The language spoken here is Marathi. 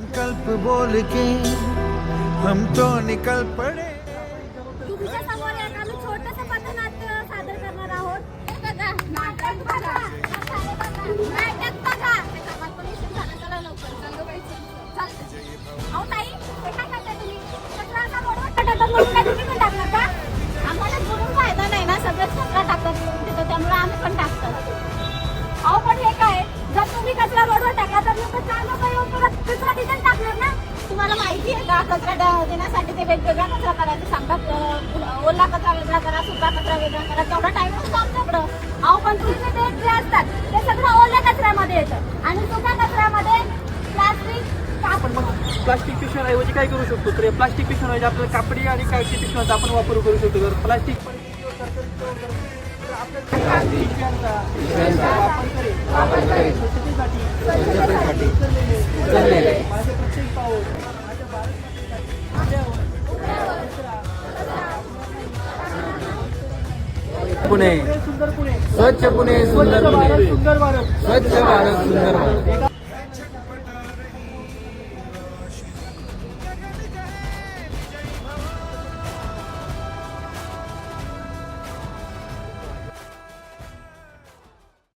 संकल्प बोल के हम तो निकल पड़े. तुमच्या समोर एक आम्ही छोटंसं पथनाट्य सादर करणार आहोत. हे बघा, नाटक बघा. नाटक बघा. चला लवकर, चल बाई, चल. अहो ताई, हे काय करताय तुम्ही? कचरा असा रोडवर टाकतात म्हणून काय तुम्ही पण टाकणार का? आम्हाला बोलून फायदा नाही ना, सगळेच कचरा टाकतात तिथं, त्यामुळे आम्ही पण टाकतो. अहो पण हे काय, जर तुम्ही कचरा रोडवर टाकला तर लोक चार लोक येऊन परत कचरा तिथेच टाकणार ना. तुम्हाला माहिती आहे का, कचरा देण्यासाठी ते वेगवेगळा कचरा करायचं सांगतात. ओला कचरा वेगळा करा, सुका कचरा वेगळा करा, तेवढा टाइम असतो आमच्याकडं. अहो पण तुम्ही ते जे असतात ते सगळं ओल्या कचऱ्यामध्ये येतं आणि सुका कचऱ्यामध्ये प्लास्टिक. आपण मग प्लास्टिक पिशव्यांऐवजी काय करू शकतो, तर प्लास्टिक पिशव्यांऐवजी आपल्याला कापडी आणि कागदी पिशव्यांचा आपण वापर करू शकतो. जर प्लास्टिक पुणे सुंदर पुणे, स्वच्छ पुणे सुंदर पुणे सुंदर भारत, स्वच्छ भारत सुंदर भारत.